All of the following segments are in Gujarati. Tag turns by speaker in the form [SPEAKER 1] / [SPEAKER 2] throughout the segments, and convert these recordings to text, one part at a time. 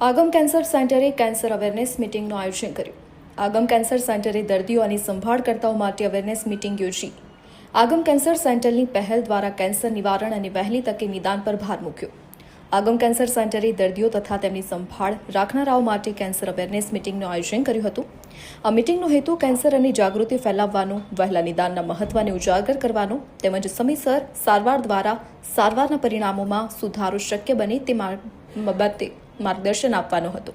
[SPEAKER 1] આગમ કેન્સર સેન્ટરે કેન્સર અવેરનેસ મીટિંગનું આયોજન કર્યું. આગમ કેન્સર સેન્ટરે દર્દીઓની સંભાળકર્તાઓ માટે અવેરનેસ મીટિંગ યોજી. આગમ કેન્સર સેન્ટરની પહેલ દ્વારા કેન્સર નિવારણ અને વહેલી તકે નિદાન પર ભાર મૂક્યો. આગમ કેન્સર સેન્ટરે દર્દીઓ તથા તેમની સંભાળ રાખનારાઓ માટે કેન્સર અવેરનેસ મીટિંગનું આયોજન કર્યું હતું. આ મીટિંગનો હેતુ કેન્સર અને જાગૃતિ ફેલાવવાનો, વહેલા નિદાનના મહત્વને ઉજાગર કરવાનો તેમજ સમયસર સારવાર દ્વારા સારવારના પરિણામોમાં સુધારો શક્ય બને તે બાબતે માર્ગદર્શન આપવાનો હતો.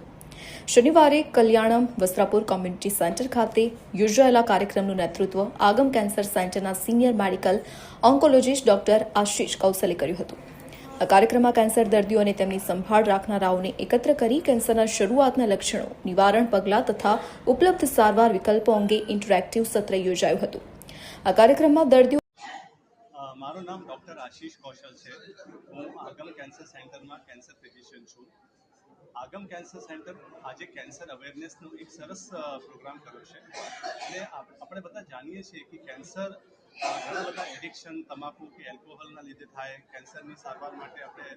[SPEAKER 1] શનિવારે કલ્યાણમ વસ્ત્રાપુર કોમ્યુનિટી સેન્ટર ખાતે યોજાયેલા કાર્યક્રમનું નેતૃત્વ આગમ કેન્સર સેન્ટરના સિનિયર મેડિકલ ઓન્કોલોજીસ્ટ ડોક્ટર આશીષ કૌશલે કર્યું હતું. આ કાર્યક્રમમાં કેન્સર દર્દીઓ અને તેમની સંભાળ રાખનારાઓને એકત્ર કરી કેન્સરના શરૂઆતના લક્ષણો, નિવારણ પગલાં તથા ઉપલબ્ધ સારવાર વિકલ્પો અંગે ઇન્ટરેક્ટિવ સત્ર યોજાયું હતું. આ કાર્યક્રમમાં દર્દીઓ
[SPEAKER 2] મારું નામ ડૉક્ટર આશીષ કૌશલ છે. હું આગમ કેન્સર સેન્ટરમાં કેન્સર ફિઝિશિયન છું. આગમ કેન્સર સેન્ટર આજે કેન્સર અવેરનેસનો એક સરસ પ્રોગ્રામ કર્યો છે. અને આપણે બધા જાણીએ છીએ કે કેન્સર ઘણા બધા એડિક્શન, તમાકુ કે એલ્કોહોલના લીધે થાય. કેન્સરની સારવાર માટે આપણે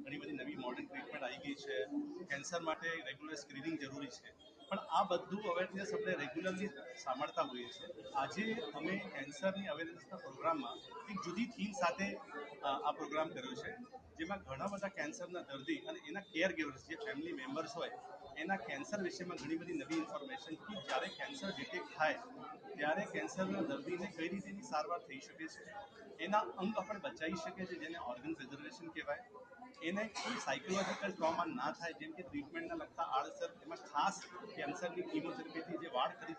[SPEAKER 2] ઘણી બધી નવી મોડર્ન ટ્રીટમેન્ટ આવી ગઈ છે. કેન્સર માટે રેગ્યુલર સ્ક્રીનિંગ જરૂરી છે. પણ આ બધું અવેરનેસ આપણે રેગ્યુલરલી સાંભળતા હોઈએ છીએ. આજે અમે કેન્સરની અવેરનેસના પ્રોગ્રામમાં એક જુદી થીમ સાથે આ પ્રોગ્રામ કર્યો છે, જેમાં ઘણા બધા કેન્સરના દર્દી અને એના કેર ગિવર્સ, જે ફેમિલી મેમ્બર્સ હોય, એના કેન્સર વિશેમાં ઘણી બધી નવી ઇન્ફોર્મેશન, કે જ્યારે કેન્સર ડિટેક્ટ થાય ત્યારે કેન્સરના દર્દીને કઈ રીતેની સારવાર થઈ શકે છે, એના અંગ આપણે બચાવી શકીએ છીએ, જેને ઓર્ગન પ્રિઝર્વેશન કહેવાય. એને કોઈ સાયકોલોજીકલ ટ્રોમા ના થાય, જેમ કે ટ્રીટમેન્ટના લગતા આડઅસર, એમાં ખાસ કેન્સરની કીમોથેરાપીથી જે વાળ ખરી